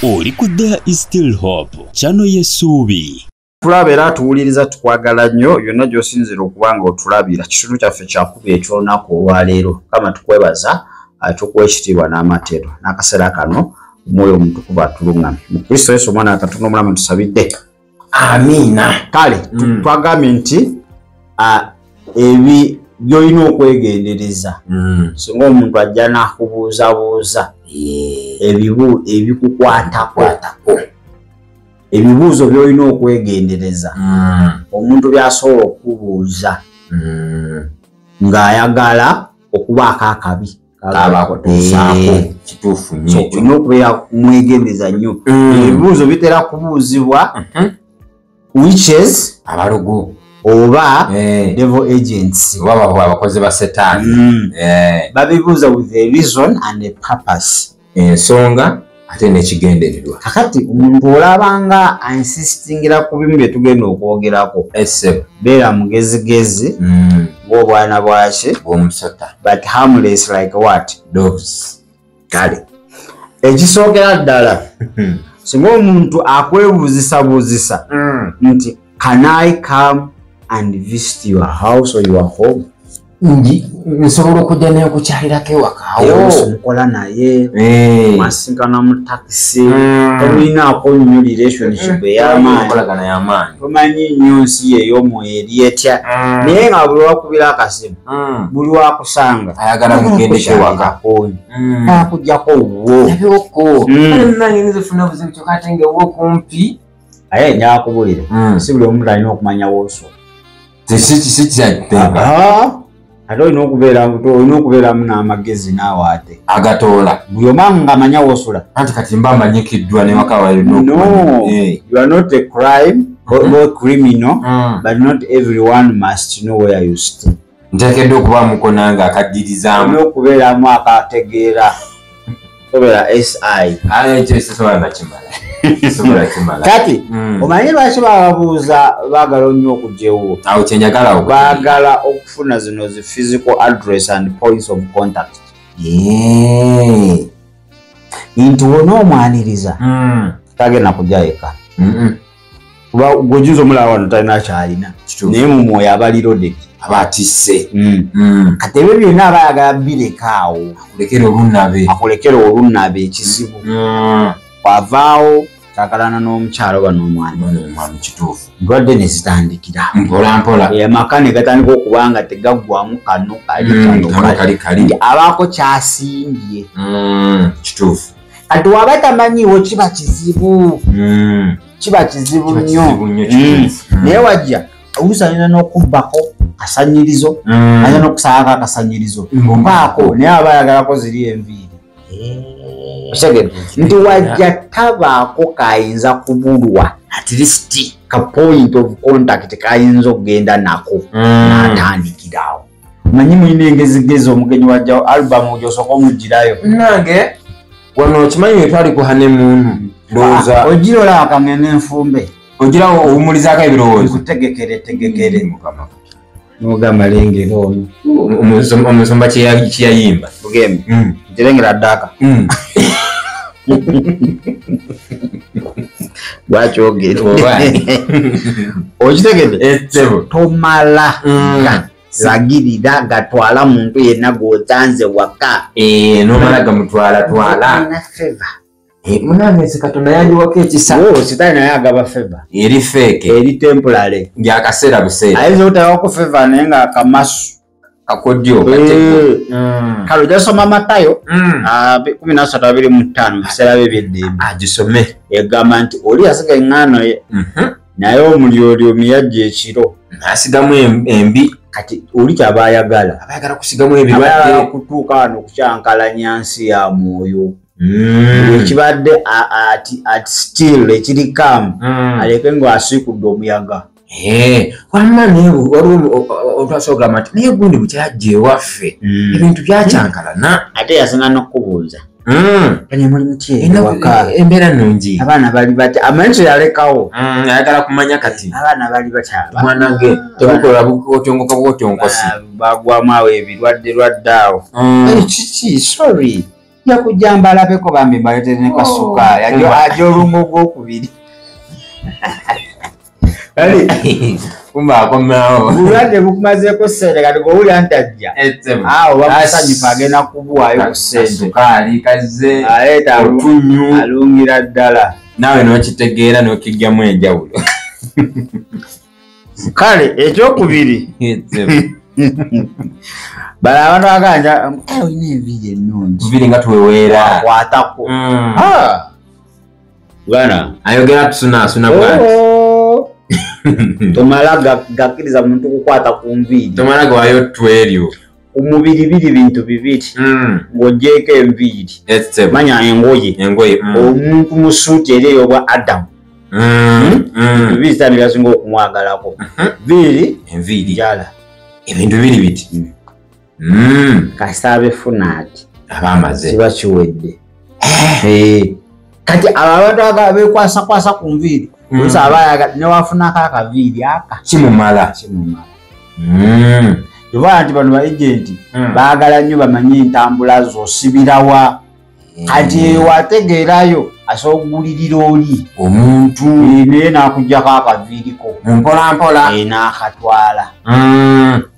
Oli ku There Is Still Hope, channel y'essuubi. Tulaba era tuwuliriza tukwagala nnyo yonna gy'osinzira okubanga otulabira kitundu kyaffe kyakubi eky'olunaku olwaleero kama tukwebaza tukuwa ekitiibwa n'amatero n'akaseera kano omwoyo omutukuvu atuluŋŋamye mu Kristo Yesu omwana Katonda omulamu tusabidde amiina. Kale twagambye nti ebi by'olina okwegendereza singa omuntu ajja n'akubuuzabuuza ebikukwatako ebibuuzo by'olina okwegendereza omuntu by'asobola okubuuza ng'ayagala okubaako akabi kituufu nnyo olina okubeera mwegendereza nnyo ebibuuzo bitera kubuuzibwa witches abalogo oba devil agents oba abakozi ba setaani babibuuza with a reason and a purpose ensonga ate n'ekigendererwa. kakati omuntu olabanga insistingira ku bimu bye tugenda okwogerako beera mugezigezi ng'obwana bwaki bw'omusota but harmless like what doves. Kale ekisookera ddala singa omuntu akwebuuzisabuuzisa nti can I come and visit your house or your home? Nsobola okujja naye okukyalirako ewakaawo mukola naye mwasinkana mu takisi tolinaako nnyo relationship ey'amaanyi tomanyi nnyo nsi ey'omwoyo eri etya naye nga buli wakubira akasimu buli wakusanga ayagala mugendeko ewaka akujjako wo nange funa obuzibu kyokka ate nga ewo kumpi aye nyakubulire si buli omuntu alina okumanya wooso ate olina okubeeramu n'amagezi naawe ate agatoola buli omu ng'amanya wosula anti kati mba manyikiddwa ne waka wayo you are not a crime or criminal but not everyone must know where you stay. Nteekeddwa okubaamuko nange akaddirizaamu olina okubeeramu akategeera obeera SI ekyo sisobola nakimala kati omanyi lwaki bababuuza baagala nnyo okugyewo awo kyenjagala baagala okufuna zino zi physical address and points of contact nti wona omwaniriza tagenda kujja yeka kuba gwejuza omulala wano talina kyalina naye mu mwoyo abalirode abatisse kati ebyo byonna abayagala birekaawo akulekere olunabe ekizibu wavaawo kakalana n'omukyalo oba n'omwami kituufu ndwadde ne zitandikira mpolampola amaka ne gatandika okuba nga tegaggwamu kano kali abaako kyasimbye kituufu kati waba tamanyiiwo kiba kizibu nnyo naye wajja oluusi alina n'okubbako kasanyirizo alina n'okusaako akasanyirizo mpaako naye aba ayagalako ziri enviiri nti wajja tabaako kayinza kubulwa at least ka point of contact kayinza okugenda nako n'atandikirawo manyi mulina engezigezi omugenyi wajja albamu gyosooka omugirayo nange wano okimanyi wetwali ku hanemuunu ndowooza ogira olaba kangene enfumbe ogira owumulizaako ebirowoozo tegekere nogamba lengera ono omusomba kyeyayimba tugembe ntirengera ddaka lwakyogera okitegedde tomala lagirira gatwala muntu yenna gwotanze waka nomala gamutwalatwala munange Katonda yanjiwako ekisa sitaani naye agaba feva eri feeke eri temporary ng'akaseera buseera ayinza obutawako feva naye nga akamasu kakodyo kale ojja soma Matayo 13:25 biseera bye eby'eddembe agisome egamba nti oli yasiga eŋŋaano ye naye omulyolyomi yajja ekiro n'asigamu embi kati oli kyaba ayagala kusigamu ebirwadde kutuuka wano okukyankalanya nsi ya mwoyo ekibadde at still ekiri kamu aleke ng'asiikudde omuyaga wamma naye waliwo otwasoogamba nti naye gundi bukyajja ewaffe ebintu byakyankalana ate yasinga n'okubuuza mulimu ki embeera nnungi abaana bali batya amanyi kyeyalekawo ayagala kumanya kati abaana bali batya mwanange tebukola bwotyongoka bwotyonkosi bagwamu awo ebirwadde awo kiki sorry ya kujambala beko bambi balete ne kasuka ajo lungo gwokubiri kali kumba komao ulande bukumazeko sente kati go uli antajja wakusanyifa agenda kubuwayo ku sente sukali kaze aleta otunyu alungira ddala nawe n'okitegeera n'okigyamu enjawulo kale ekyokubiri bala abantu aganja olina enviiri ennungi tubiri nga tuweweera akwatako bwana ayogera tusunaasuna bwati tomala gakkiriza muntu kukwata ku nviiri tomala gwayo tweryo omubiri biri bintu bibiri ng'ogyeko enviiri manya engoye omuntu mu suuti eri ey'obwa Adamu bibiri sitani byasinga okumwagalako enviiri jala ebintu biri biti kasita abefuna ati abamaze kiba kiwedde kati abantu bekwasa ku nviiri Usa abayaga newafunako akaviiri aka kimumala Yoba nti bano ba agent baagala nnyo bamanye entambula zo sibirawa kati wategeerayo asogulirira oli omuntu naye n'akuggyako akaviiriko mpola n'akatwala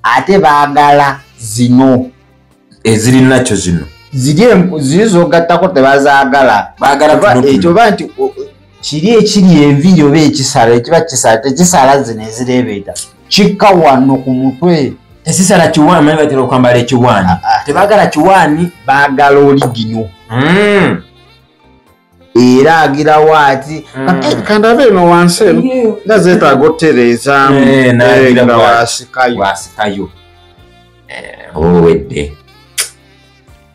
ate baagala zino eziri nakyo zino ziri zogattako tebazaagala ekyo ba nti kiri ekiri enviiri oba ekisala ekiba kisala tekisala zino ezireebeeta kikka wano ku mutwe tesisala kiwaani manyi batera okwambala ekiwaani tebaagala kiwaani baagala oligino era agirawo ati kandabe eno wansi eno nga zeetaaga otereezaamu nga wasikayo owedde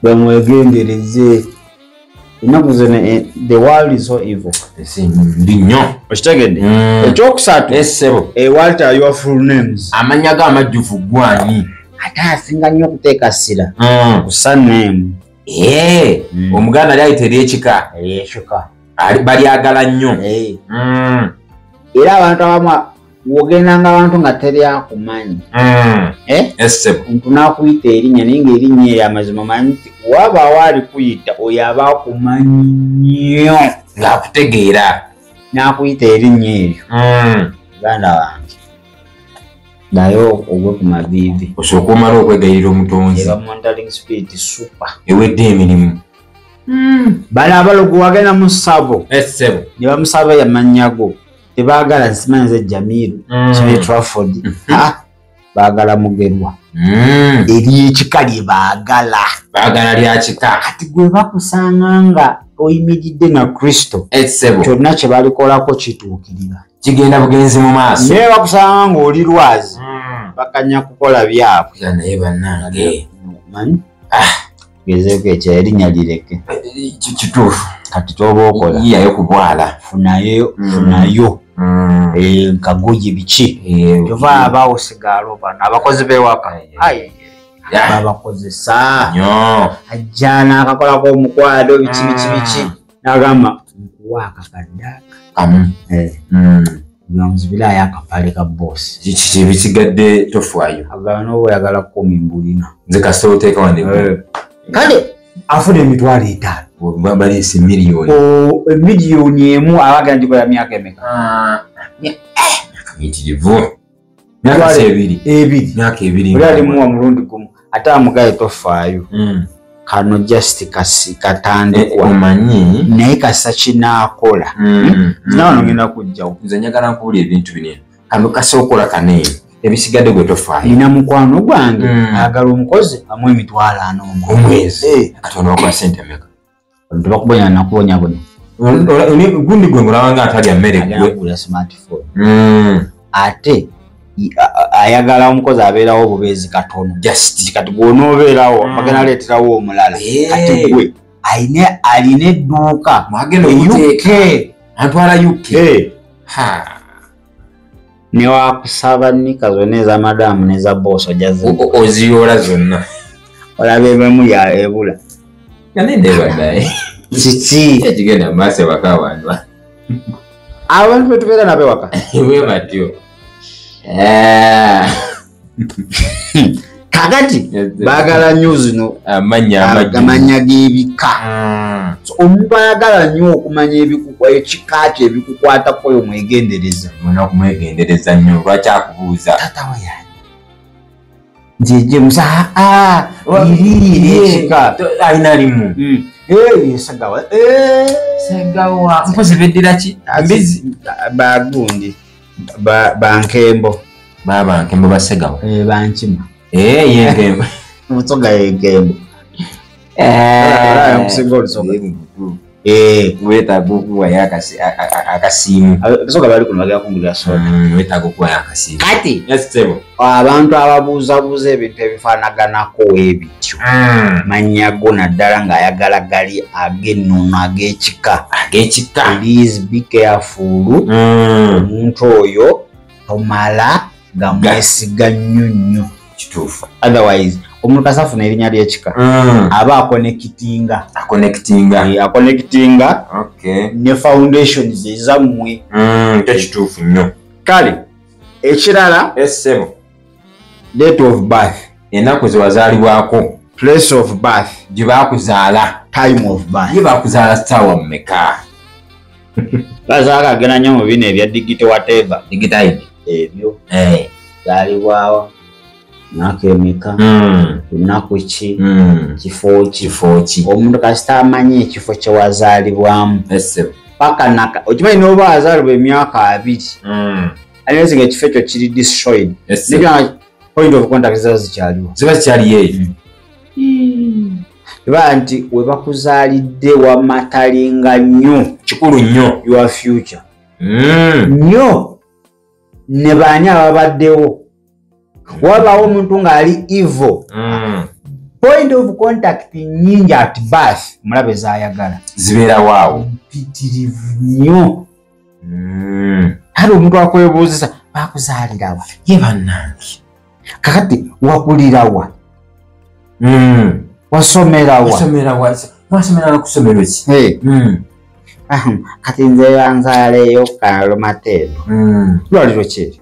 bamwegendereze ennaku zino the world is so evil mbi nnyo okitegedde ekyokusatu essebo what are your full names amannya go amajjuvu gwani ate asinga nnyo okuteeka ssira ku surname omuganda ali ayita eryekika balyagala nnyo era abantu abamu wogendanga abantu nga teryakumanyi omuntu n'akuyita erinnya naye ngaerinnya eryo amazima manyi nti wabaawo ali kuyita oyo aba akumanyi nnyo ng'akutegeera n'akuyita erinnya eryo uganda wange dayo ogwe ku maviivi osooka omala okwegayirira omutonzi eba monitoring spirit super ewedde emirimu bano abalogo wagenda mu ssabo essebo ne bamusaba yamanyago tebaagala nsimanyi ze Jamiru kibe Trafford baagala Mugerwa eryekika lye baagala lya kika kati gwe bakusanga nga oyimiridde na Kristo essebo kyonna kye balikolako kituukirira kigenda bugenzi mu maaso naye bakusanga ng'oli lwazi bakanya kukola byabwe naye bannange manyi gezeeko ekyo erinnya lireke kituufu kati toba okola yiyayo kubwala funayo nkagoye biki kyova abaawo osigaalo bano abakozi b'ewaka babakozesa ajja n'akakolako omukwado biki n'agamba nkuwa akakaddaaka kamu nzibirayo akapale ka boosi kiki ebisigadde tofaayo agala n'oba oyagala 10 mbulina nze kasita oteeka wande kale afuna emitwalo 5 baleese miliyoni miliyoni emu abaga ndikola myaka emeka mitirivu myaka ebiri olialimuwa mulundi gumu ate amugaye tofaayo kano just katandikwa omanyi naye kasa kinaakola nawano ngenda kujjawo nze njagala nkuwulira ebintu binene kano kasa okola kaneeno ebisigadde gwe tofaayo nina mukwano gwange ayagala omukozi amu emitwalo 4 omwezi katono wakola sente meka tebakubonya nakubonyabonya gundi gwe ngulabanga atalya mmere gwe smartphone ate ayagala omukozi abeerawo obubeezi katono kati gwonobeerawo bagenda leeterawo omulala kati gwe alina edduuka antwala UK newakusaba nika zonna eza madamu neza boss oziyoola zonna olaba ebemu ebula yanendebadaye kiki ekigenda maaso ewaka abantu abantu betubeera nabewaka we batyo kakati baagala nnyo zino amanya g'ebika. So omuntu ayagala nnyo okumanya ekika kye ebikukwatako oyo mwegendereza. Olina okumwegendereza nnyo. Lwaki akubuuza? Taata we yani njeje musa iriire ekika alina limu. Sagawa Sagawa mpozi beddira ki? Mbizi bagundi bankembo bankembo basagawa bankima yenkembo mutsoga yenkembo kusinga olusoga wetaaga okuwayo akasiimu. abasoga bali kuno bagera kungulira soda. Wetaaga okuwayo akasiimu. Kati Sebo abantu ababuuzabuuza ebintu ebifaanaganako ebityo mannya go naddala ng'ayagala gali ag'ennono ag'ekika. Please be careful. Omuntu oyo tomala nga mwesiga nnyo nnyo. Kituufu. Otherwise omuntu kasafuna erinnya ly'ekika aba akonekitinga ne foundations ezammwe. Kituufu nnyo. Kale ekirala Sebo date of birth, ennaku ze wazaalibwako, place of birth, gye baakuzaala, time of birth. ye baakuzaala ssaawa mmeka? Bazaala agenda nnyo mu bino ebya digito whatever Digitide ebyo zaalibwawo myaka emeka, lunaku ki, kifo ki. Omuntu kasita amanyi ekifo kye wazaalibwamu paka naka okimanyi n'oba azaalibwa emyaka 2 anyezi ng'ekifo ekyo kiri destroyed. Point of contact ziba zikyaliyo eyo. Eba nti we bakuzaalidde wamatalinga nnyo kikulu nnyo your future nnyo ne baani ababaddewo. Wabaawo omuntu ng'ali evil. Point of contact nnyingi at birth mulabe zaayagala zibeera waawo mpitirivu nnyo. Kale omuntu akwebuuzisa bakuzaalirawa ye bannange kakati wakulirawa wasomerawa mwasomera nakusomero ki? kati nze banzaaleyo Kalomatendo lwaliro kyeri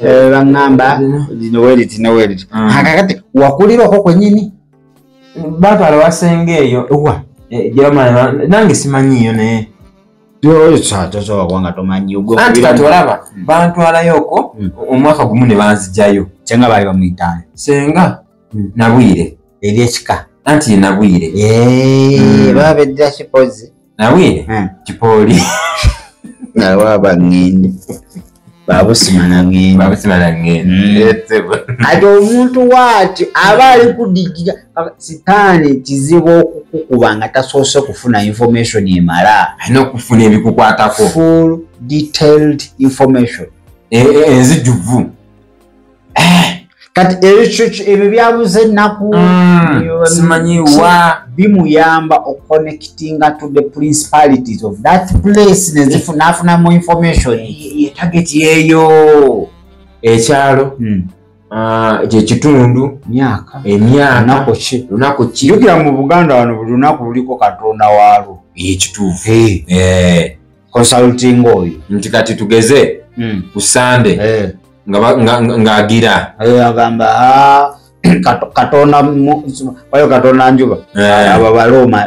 baŋŋamba lino weriti neweriti kakati wakulirako kwennyini batwala wasenge eyo nange simanyiyo naye wanga tomanyi anti kati olaba bantwalayoko omwaka gumu ne banzijayo. Senga bali bamuyitaani senga Nabwire eryekika anti Nabwire baba beddira kipozi Nabwire kipooli nalwaba ŋŋende babusimana ŋŋende. Ati omuntu waati aba ali kudigira sitaani kizibu okukukuba nga tasoose kufuna information emala. Alina okufuna ebikukwatako full detailed information enzijjuvu. Kati ebyo byabuze ennaku simanyiwa bimuyamba oconnectinga to the principalities of that place nezifunafunamu information. Target yeyo ekyalo kyekitundu emyaka lunaku ki. Jukira mu Buganda wano buli lunaku luliko katonda waalwo. Ekituufu. Consulting oyo nti kati tugeze ku Sande ng'agira agamba katonda wayo katonda njuba abo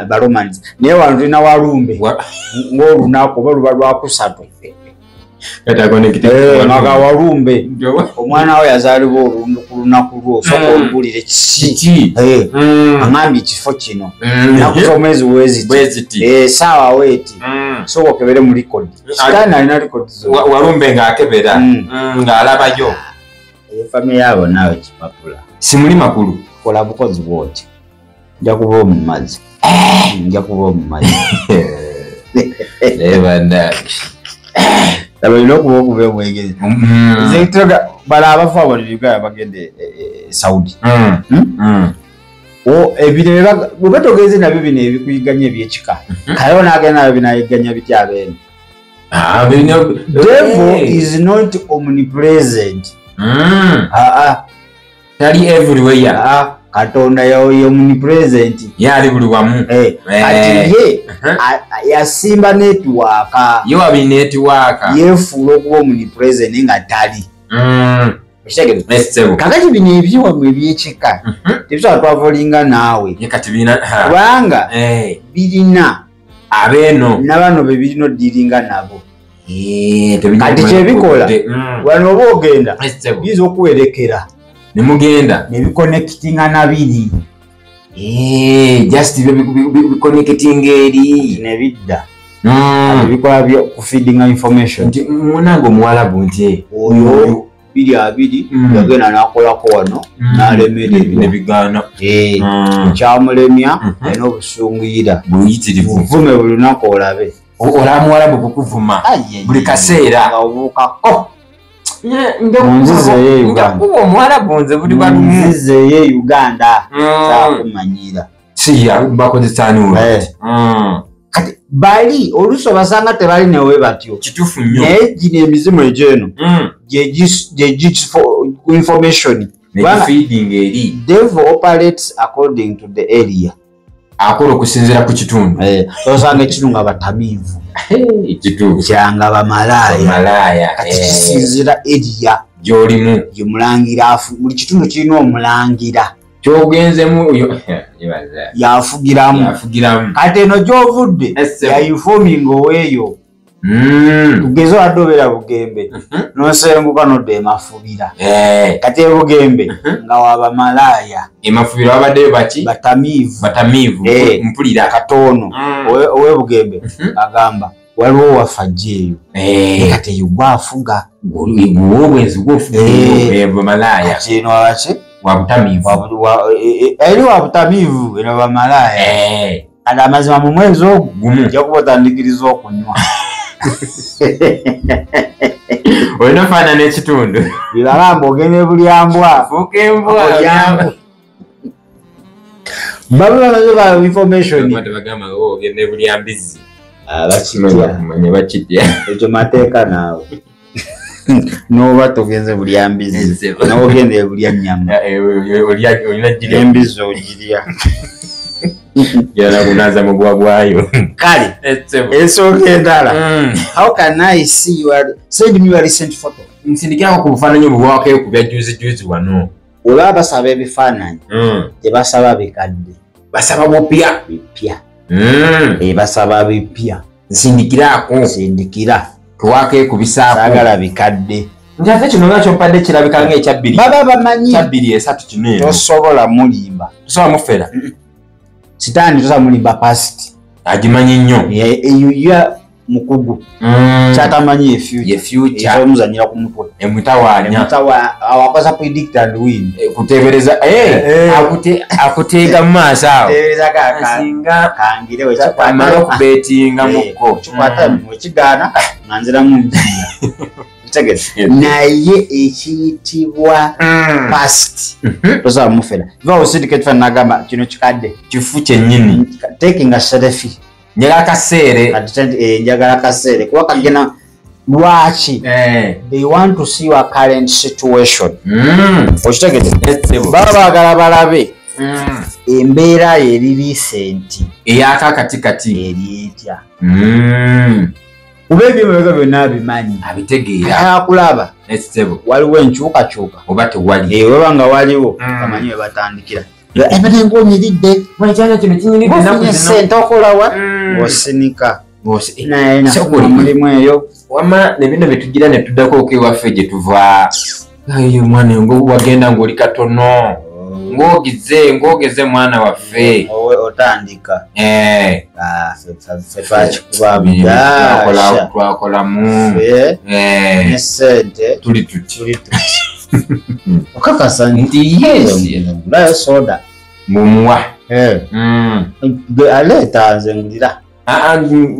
Balomans naye wano tulina Walumbe ng'olunaku oba luba lwakusatu maga Walumbe omwana we yazaalibwa ku lunaku lwo soka olubulire kiki amambi ekifo kino naku z'omwezi weziti saawa weeti soka okebere mu likodi sitaani alina likodi Walumbe ng'akebera ng'alabayo efamiry yabo naawe kipapula simuli makulu kola bukozi bwoti nja kuba omu mazzi olina okuba okuba omwegezi bala abafu abo Uganda bagende Saudi ebiro bwe batogeze nabyo bino ebikuyiganya ebyekika kale onaagenda nabyo binayiganya bitya abeene. Devil is not omnipresent. Tali everywhere. Katonda yo omnipresent. Yali buli wamu. Kati ye yasimba network. Yo abi network. Yefuula okuba omnipresent nga tali. kakati bino ebyewamwe ebyekika tebisobola twavolinga naawe kubanga birina abeeno nabano bebirina odiringa nabo kati kyebikola wano oba ogenda biyinza okuwerekera nemugenda nebiconnectinga nabiri just biconnecting eri nebidda bikola kufeedinga information nti munange omuwalabu nti oyo biri abiri yagenda nakolako wano nalemera nebigaana kyamulemya alina obusunguyira buyitirivu buvume buli lunaku olabe olamuwalabu kukuvuma buli kaseera obukako nzizeyo omuwalabu nze buli balumu nzizeyo Uganda sakumanyira siya bakozesaniwa kati bali oluusi obasanga tebali newe batyo kituufu nnyo naye gino emizimu egyeno information feeding eri devil operates according to the area akola okusinziira ku kitundu osanga ekitundu nga batamiivu ekituufu kyanga bamalaaya kati kisinziira area gy'olimu gyemulangira buli kitundu kirina omulangira kyogenzemu yafugiramu kati eno gy'ovudde yainforming oweeyo tugeze wadde obeera Bugembe nosenguka nodda emafubira kati ebugembe nga wabamalaaya emafubira wabaddeyo baki batamiivu mpulira katono owe Bugembe agamba waliwo wafajjeeyo kati eyo gwafuga obwenzi bwofugabamalaaya kino waki wabutamiivu eri wabutamiivu eno bamalaaya kati amazima mu mwezi ogwo gumu jakuba otandikiriza okunywa olina faana n'ekitundu bibagamba ogende bulyambwa fuuka embwa babulaaa information bagamba ogende bulyambizi bakimanya bakitya ekyo mateeka naawe noba togenze bulyambizi nawe ogende bulya nyama embizi ogirya yanakunaza mugwa gwayo kale ensonga endala how can I see send me your recent photo nsindikirako ku bufaananyi obubwako ku bya juzi wano olaba basaba ebifaananyi tebasaba bikadde basaba bupya basaba bipya nsindikira twakeekubisaako saagala bikadde njafe kino nga kyompadde kirabika nga ekyabbiri baba bamanyi kyabbiri esatu kino eno tosobola mulimba tosobola mufera sitaani tosobola mulimba pasiti agimanyi nnyo eyo mukugu kyatamanyi efuture ku mutwe emutawaanya awakoza predict and win kutebereza akuteega mu maaso awo singa kangire amala okubetinga mukko kikwata wekigaana nga nziramu njiya naye ekiyitibwa past tosobola mufera va osindika ekifaananyi nagamba kino kikadde kifu kyennyini taking a selfie njagala kaseere njagala kaseere kuba kagena lwaki they want to see your current situation okitegete baba baagala balabe embeera eri recent eyakakatikati eri etya kuba ebyomebega byonna bimanyi abitegeera akulaba waliwo enkyukakyuka oba tewali weba nga waliwo amanyi we batandikira ebirengo onyiridde mwekyanya kino kinyinidde sente okolawa osinika mulimu eyo wama nebino byetugira netuddako okewaffe gye tuva mwana wagenda ngaoli katono ngogeze mwana waffe otandika twakolamu nesente tuli tuti okakasa nti layo soda mumuwa aleeta nze ngulira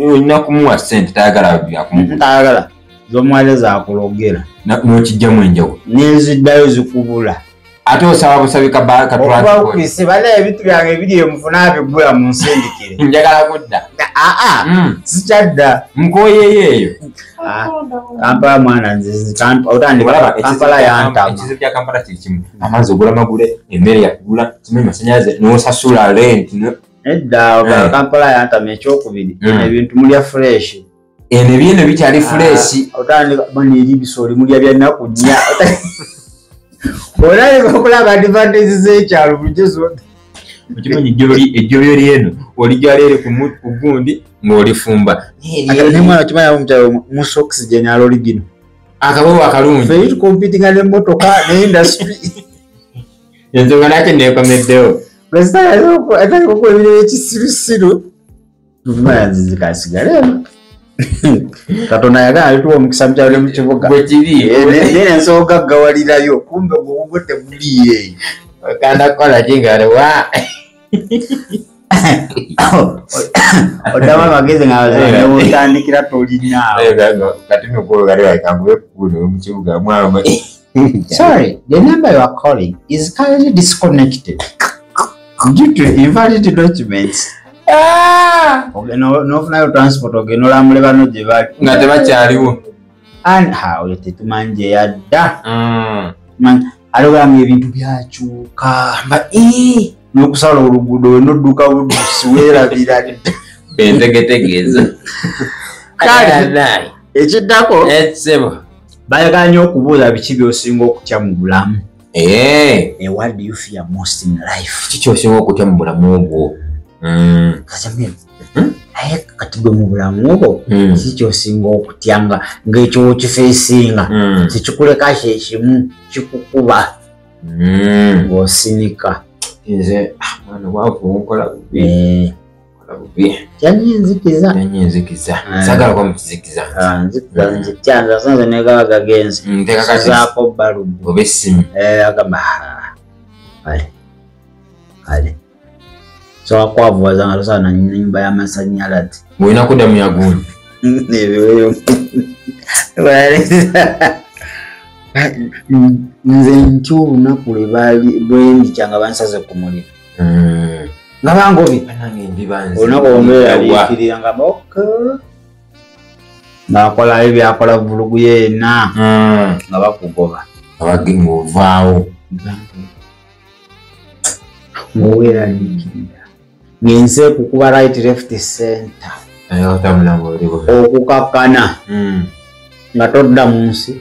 olina kumuwa sente tayagala zomwale zakulogera nokijjamu enjawulo nenziddayo zikubula ate osaba busabi katwakise bala ebintu byange ebiri emufuna bigula mu nsindikire njagala kudda sikyadda nkoyeyo eyo Kampala mwana nzizi Kampala yantamu ekizibu kya Kampala kikimu amazzi ogula magule emmere yakugula kimanyi masanyaze nosasula rent edda Kampala yantamu ekyokubiri ebintu mulya fresh eno byeno bikyali fresh otandika bani eri bisooli mulya byannaku nnya olabika okulaba advantages z'ekyalo bulijjo zonna. Okimanyi ejjobyo lyeno olijja leere ku gundi ng'olifumba. Ne mwana okimanyi omukyalo musa oxygen aloli gino. Akabobo akalungi. Ffe tukompitinga n'emmotoka ne industry. Ensonga naki neekomeddewo. Atali okukola ebiro ekisirusiru. Tumanya nzizikasigala eno. Katonda yagala alituwa omukisa mu kyalo ne mu kibuga. Bwe kiri. Nene nsobola gaggawalirayo kumbe obwo tebuliye. Okanda kukola kingalewa. Odama magezi nga otandikira tolinaawo. Kati nokolo gali waikangwe kuno mu kibuga mwama. Sorry, the number you are calling is currently disconnected due to invalid documents. N'ofunayo transport ogenda olambula bano gye bali Nga tebakyaliwo. Oyo tetumanje yadda. Alogalamu ebintu byakyuka. N'okusala oluguudo we n'odduka buddusi weerabira. Bentegetegeeza. Kale ekiddako Etsebo. bayagala nnyo okubuuza biki by'osinga okutya mu bulamu. What do you fear most in life? Kiki osinga okutya mu bulamu obwo? Naye kati gwe mu bulamu obwo kiki ky'osinga okutya ng'ekyo okifeesinga tekikuleka kyekimu kikukuba ng'osinika. Nze mwana waavu nkola bubi. Kyanyiinzikiza. Sagala kwa mukizikiza. Nzikyanza sanze negaba gagenzi. Zaako balubu. Oba essimu. Agamba kale. So akwavuwaza nga tosala na nnyumba y'amasannyalaze. Bw'olina kuddamu yagundi. Nze ntya olunaku bwendikya nga bansaze ku muliro. Nga bangobi. Olunaku ombeera liikirira nga ng'akola ebyakola vulugu yeena nga bakugoba. Ng'ovaawo. Ng'oweeraliikirira. Ng'ensi ekukuba right left center. Okukakkana. Nga todda mu nsi.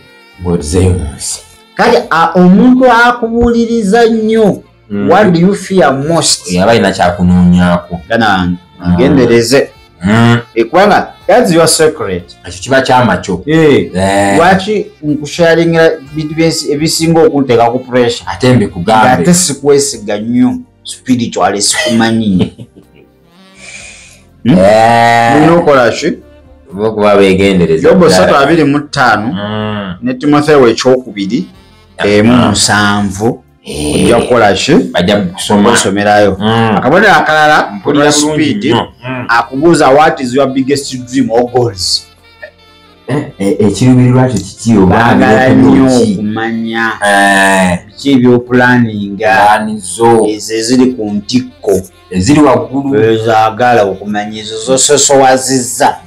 Kati omuntu akubuuliriza nnyo. What do you fear most? Yaba alina kyakunoonyaako. Gendereze. Kubanga that's your secret. Ekyo kiba kyamakyo. Lwaki nkusharingira bintu ebisinga okunteeka ku pressure? Ate mbikugambe. Ate sikwesiga nnyo spiritually sikumanyi. Mulina okukola ki? Okuba beegendereza. Yobu 3:25 ne Timotheo ekyokubiri 1:7 ojja kukola ki? Bajja kusomerayo. Akabonero akalala mpulira speed akubuuza what is your biggest dream or goals? Ekiruubirirwa kyo kiki baagala nnyo okumanya biki ebyopulaninga ezo eziri ku ntikko eziri waggulu ezaagala okumanya ezo zososowazizza.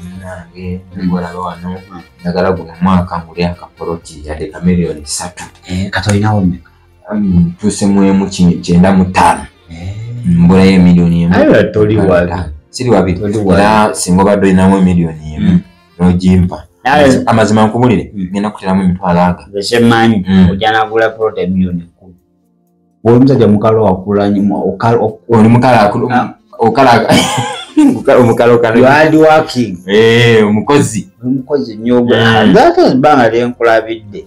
Ngolaba wano njagala guno mwaka nguli akapoloti yadde ka miliyoni 3. Katolinawo mmeka? Tuuse mu 9.5. Mbulayo miliyoni 1. Toli wabi. Siri wabi. Era singa obadde olinamu miliyoni 1 n'ogimpa. Amazima nkubulire ngenda kuteramu emitwalo aga. Ekyemmanyi ojja nagula poloti miliyoni 10. Omusajja mukalo wakulanyi oli mukala omukalo you hard working. Omukozi nnyo ate ebbanga lyenkulabidde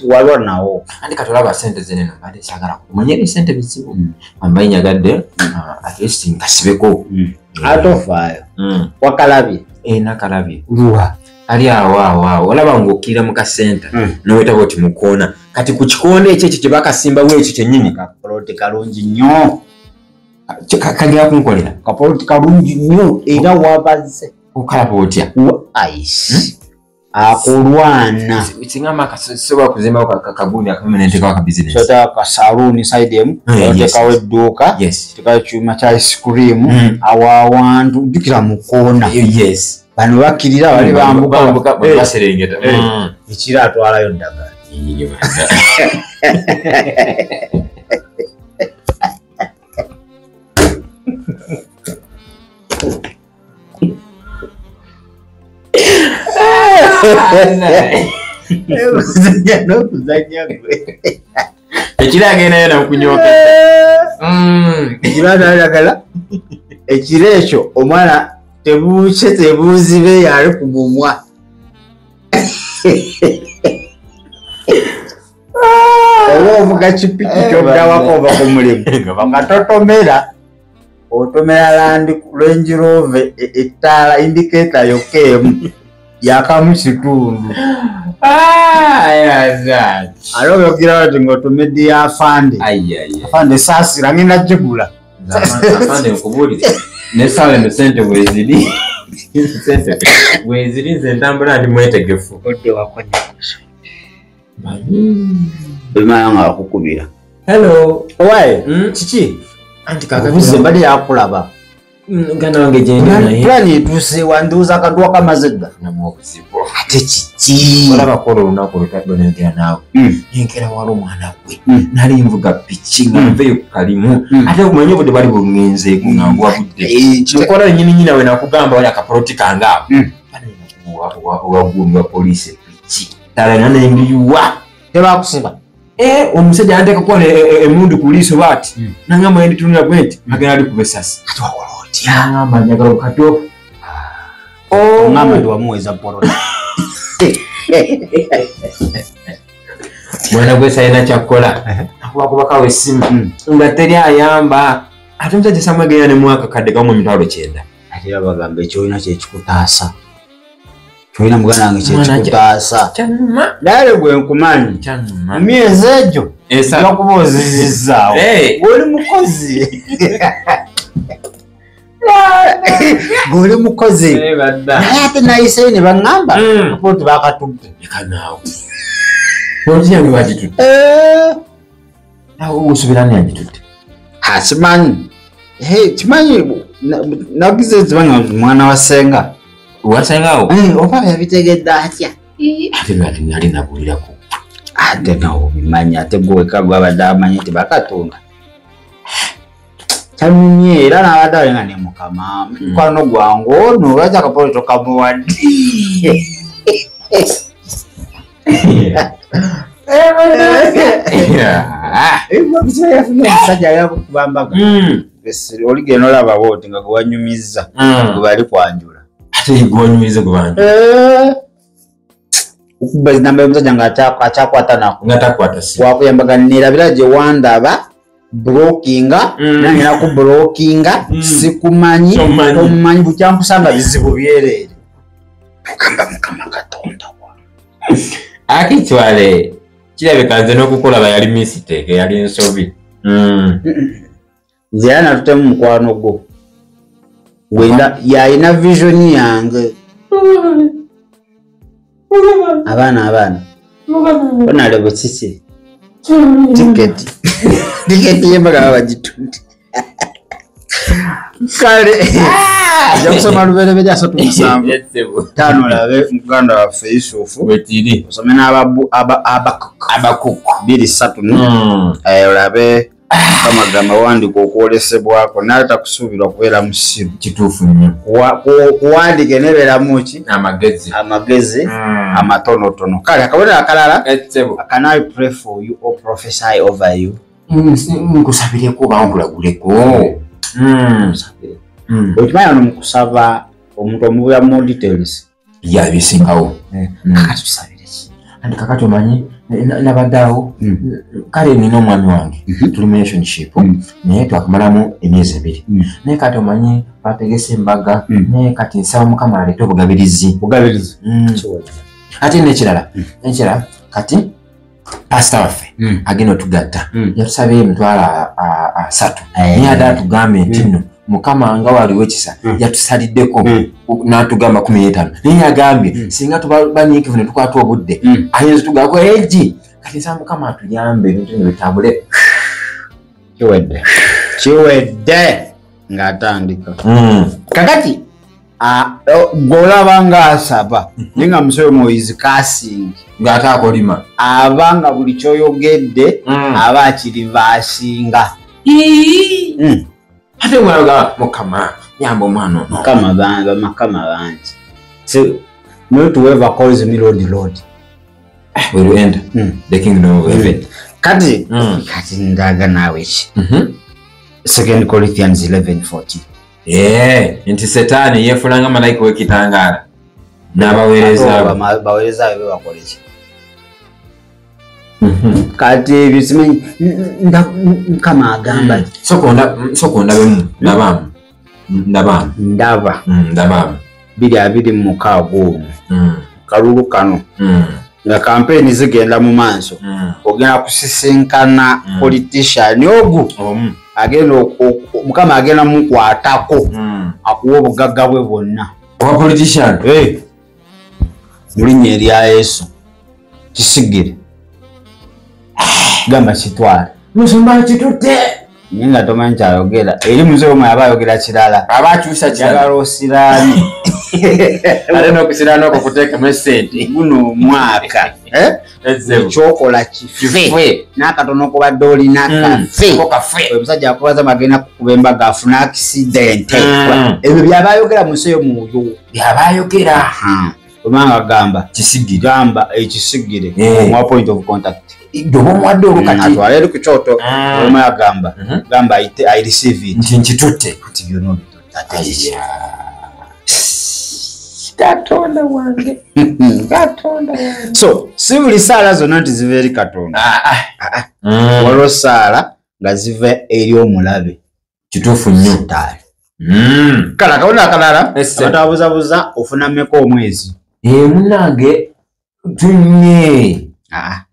waliwo nawo andi katolaba sente zeneno mbadde saagala kumanyera esente bizibu ambaye nyagadde at least nkasibeko ate ofaayo wakalabye nakalabye luwa ali awo olaba ng'okkirira mu kasenta n'owetaba oti mukoona kati ku kikonde ekyo kye bakasimbawo ekyo kyennyini kapoloti kalungi nnyo kagera kunkolera kapoloti kalungi nnyo era wabaze okalaba otya akulwana singamba kasobola kuzimbawo kagundi akamu nenteekawo akabizinesi sota kasaluuni side emu otekawo edduuka tekawo ekyuma kya ice-cream awo awantu jjukira mu koona bano bakkirira bali bambuka baserengeta ekiro atwalayo ddagala Kuzanya n'okuzanya gwe. Ekiro agenda yona mukunyoka. Ekiro ayagala. Ekiro ekyo omwana tebuzibe yali ku mumwa. Oba ovuga kipiki ky'oddawako oba ku mulimu nga totomera otomera Range Rover ettaala indicator yokka emu yakamu kitundu. Ate oyogera nti ng'otomedde ya afande. Afande saasira ngenda gigula. Afande nkubuulire n'essaawa eno ssente bweziri. Bweziri nze ntambula ndi mwetegefu. Odde wakonya bimanya nga bakukubira. Hello. Owaye kiki Anti kabuze mbadde yakulaba gana wange gyenda naye. Plani etuuse wandiwuza akaduwa kamaze dda. Namu obuzibu. Ate kiki olaba kola olunaku olutadde nengera naawe nenkera wala omwana gwe nali nvuga piki nga nveeyo ku kalimu ate okumanya obudde bali buŋŋenzeeku nga mbwabudde mukola nyini nawe nakugamba wali akapoloti kange awo owagumi wa poliisi piki talana nengiyuwa tebakusiba. Omusajja yanteekakuwa emundu ku liiso baati nangamba enditunula gwe nti agenda ali kuba essasi Kati wakola otya? nangamba njagala obukato ngamba ndi wamuweza porola. mwana gwe sayina kyakkola akubakubakawo essimu nga teri ayamba ate omusajja samwegera ne mwaka kadde gamu 9,000. Ate bagamba ekyolina kyekikutaasa. Kyolina muganda wange kyekikutaasa. Kyanuma. Naye gwe nkumanyi. Kyanuma. Mu myezi egyo okuba ozizizaawo. Oli mukozi. Goli mukozi. Naye ate nayiseyo ne baŋŋamba apoti bakatudde. Ekanaawo. Polisi yange bagitudde. Awo osubirani yagitudde. Kimanyi. Kimanyi nagize zibanga mwana wa Ssenga. Wasengawo? Oba yabitegedde atya? Ate lwati nali nabulirako. Ate nawo bimanyi ate gweka gwabadde amanyi nti bakatonda. Kyanyumye era n'abadde alinga ne mukama mukwano gwange ono lwaki akapolo tokamuwadde. Omusajja yakubambaga oligenda olaba wooti nga gwewanyumizza gwe bali kwanjula. Ate gwewanyumiza gwe bantu okuba zinamba y'omusajja ng'akyakwata nako nga takwata si wakuyambaga neerabira gye wandaba blockinga nange nakublockinga sikumanyi tomumanyi bukyankusanga bizibu byereere ogamba mukama katonda akitwale kirabika nze n'okukulaba yali mistake yali ensobi nze era natutemu mukwano gwo wenda yalina vision yange abaana onalebo kiki tiketi yembagala bagitudde kale ajja kusoma lubereberye 3:7 olabe muganda waffe Yusufu wetiri osome n'abakuku 2:3 olabe kamagamba wandika okwolesebwako naye takusuubirwa kubeera musiru kituufu nnyo kuwandika enebeeramu ki amagezi amatonotono kale akabonero akalala can I pray for you or prophesy over you nkusabireko oba nkulaguleko okimanyi ono mukusaba omuntu omubuya mu details yabisingawo kakati tusabire ki andi kakati omanyi nabaddeawo kale nina omwami wange tuli mu relationship naye twakamalamu emyezi 2 naye kati omanyi bategese embaga naye kati nsaba mukama aleete obugabirizi ate nekirala kati pasita waffe agenda otugatta yatusabye emitwalo 3 naye ate atugambe nti nno mukama nga waliwo ekisa yatusaliddeko n'atugamba 15 naye yagambye singa tubanyiikivu ne tukwata obudde ayinza tugako egi kati nsaba mukama atuyambe ebintu bino bitambule kiwedde ng'atandika kakati golaba ng'asaba naye nga musebe Moizi kasingi ng'ate akolima abanga buli kyoyogedde aba akiriva asinga ate mwalaga mukama yamba omwana ono makama bangi so not whoever calls me Lord will enter the kingdom of heaven. Kati ndaga nawe ki. 2 Corinthians 11:40. Nti Setaani yeefulanga malayika w'ekitangaala n'abaweereza be bakola ki. Kati ebyo simanyi Mukama agamba sokondabemu ndabaamu 2:26 kalulu kano nga kampeni zigenda mu maaso ogenda kusisinkana politician ogu agenda Mukama agenda mukwatako akuwa obugagga bwe bwonna owa politician mu linnya erya Yesu kisigire gamba kitwale musumba kitutte ninga tomanyi kyayogera eri muze omwe aba ayogera kirala abakyusa kyagala osiraani ate n'okusiraana okwo kuteekamu essente guno omwaka ekyokola kife n'akatono kubadde olina kafe omusajja akubaza magenda kukuba embaga afuna akisidente ebyo byaba ayogera mu nsi eyo muyo byaba ayogera omanga gamba ekisigire omwa point of contact omuwadde olukati atwala eri ku kyoto omwe agamba gamba I receive it nti nkitutte kati byonna obitutte Katonda wange so si buli saala zonna nti ziva eri Katonda waliwo saala nga ziva eri omulabe kituufu nnyo kala akawunda akalala abatabuzabuza ofuna mmeka omwezi munange tunye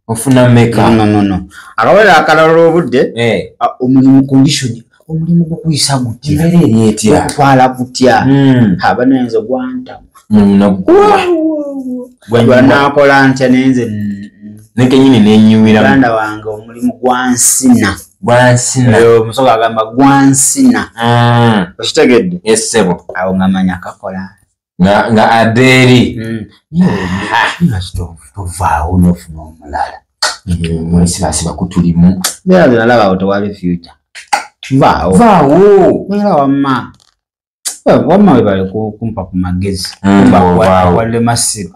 ofuna mmeka no akawunda akalala obudde omulimu condition omulimu gukuyisa gutya mbeera eri etya okutwala gutya abanenze gwanta gwanaakola ntya nenze nekenyini nenyuwira muganda wange omulimu gwansina omusoga agamba gwansina okitegedde essebo awo nga manya kakola nga adeeri tovaawo nofuna omulala mwesibasiba kutulimu beera zinalaba awo tewali future vaawo beera wamma we bali kumpa ku magezi wale masiru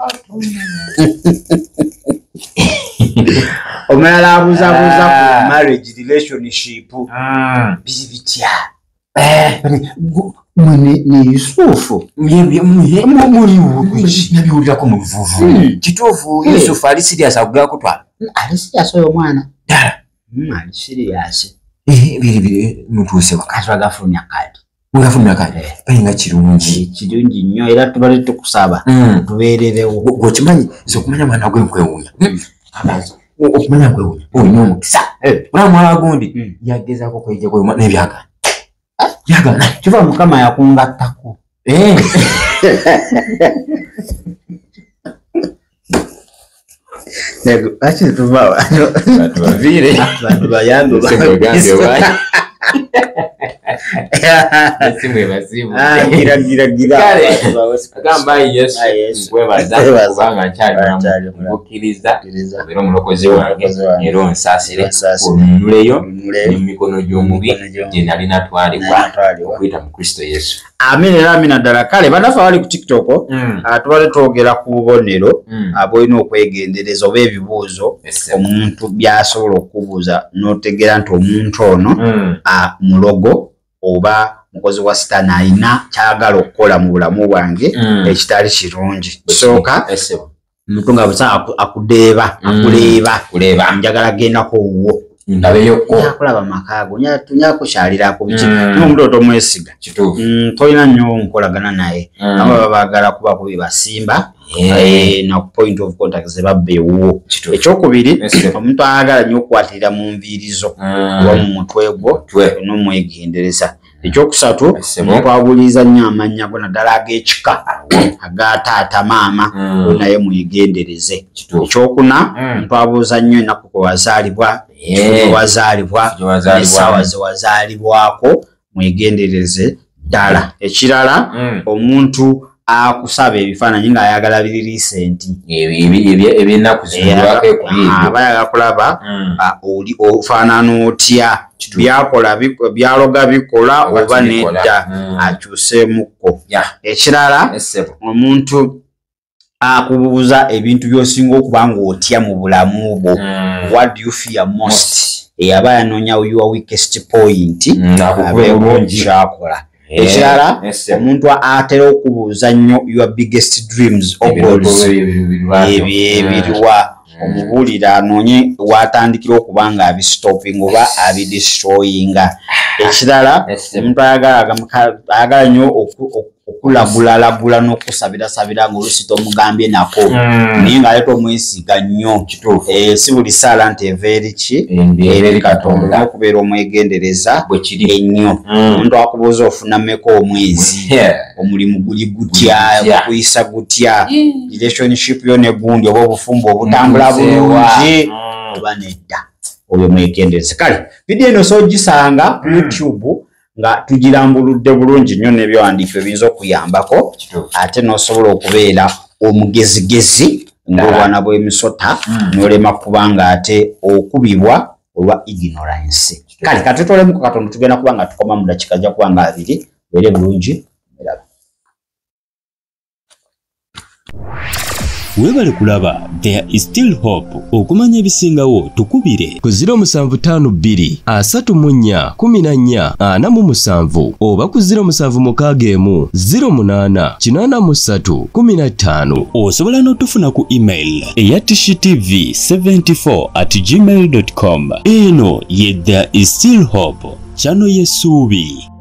omulala abuzabuza ku marriage relationship biri bitya ne Yusufu nabiwulirako mu luvuvu kituufu Yusufu ali sirias akugera kutwala ali sirias oyo omwana ali sirias biri mutuuse wakati bagafulumya kati Ugafuna kale penga kirungi nnyo era tubale tukusaba tubeererewo gokimanyi zokumanya mwana gwe nkwewunya okumanya kwewunya oyo omukisa mwana gundi yagezaako kwejja kwa nebyaga yaga kiva Mukama yakungattako nego achi tubawa vile bayando gira agamba Yesu kwebaza kubanga nkyali mukkiriza era omulokozi wange era onsaasire onnuleyo emikono gy'omubi gye nali natwalibwa okuyita mu Kristo Yesu. Amina era amina ddala. Kale banafe abali ku TikTok tubale twogera ku bubonero abulina okwegendereza oba ebibuuzo omuntu by'asobola okubuuza n'otegeera nti omuntu ono mulogo oba mukozi wa Sitaani alina kyagala okukola mu bulamu bwange ekitali kirungi. Kisooka omuntu nga busa akudeeba akuleeba njagala gendako wuwo akulaba makaago nyakukyalirako biki n'omuntu otomwesiga tolina nnyo nkolagana naye aba babagala kuba kubi basimba na point of contact ze babba ewuwo. Ekyokubiri omuntu ayagala nnyo okukwatirira mu nviirizo oba mu mutwe gwo n'omwegendereza. Ekyokusatu omuntu abuliiza nnyo amannya go naddala ag'ekika aga taata maama naye mwegendereze. Ekyokuna omuntu abuuza nnyo ennaku kwe wazaalibwa essaawa ze wazaalibwako mwegendereze ddala. Ekirala omuntu akusaba ebifaananyi ng'ayagala biri recenti ebyennaku aba ayagala kulaba oli ofaanana otya byaloga bikola oba nedda akyuseemukko. Ekirala omuntu akubuuza ebintu by'osinga okuba ng'otya mu bulamu bwo. What do you fear most? Aba yanoonya your weakest point kyakola. Ekirala omuntu atera okubuuza nnyo your biggest dreams or goals. Ebiriwa omubuulira anoonye watandikira okuba nga abistoping oba abidestroyinga. Ekirala omuntu ayagala nnyo okulagula n'okusabira ng'oluusi tomugambye nako naye ng'aleeta omwesiga nnyo. Si buli saala nti eva eri Katonda n'okubeera omwegendereza ennyo. Omuntu akubuuza ofuna mmeka omwezi, omulimu guli gutya, okuyisa gutya, relationship yo negundi oba obufumbo obutambula bulungi oba nedda, oyo mwegendereza. Kale vidiyo eno soogisanga ku YouTube nga tugirambuludde bulungi nnyo n'ebyawandiiko ebiyinza okuyambako ate n'osobola okubeera omugezigezi ng'obwana bw'emisota n'olema kubanga ate okubibwa olwa ignorance. Kale katutolemu ku Katonda tugenda kuba nga tukoma mu dakika ajja kuba nga 2 beere bulungi. Webale kulaba There is Still Hope. Okumanya ebisingawo tukubire ku 0752 34 14 47 oba ku 0761 08 83 15. Osobola n'otufuna ku email eya tishitv74@gmail.com. Eno ye There is Still Hope, channel y'essuubi.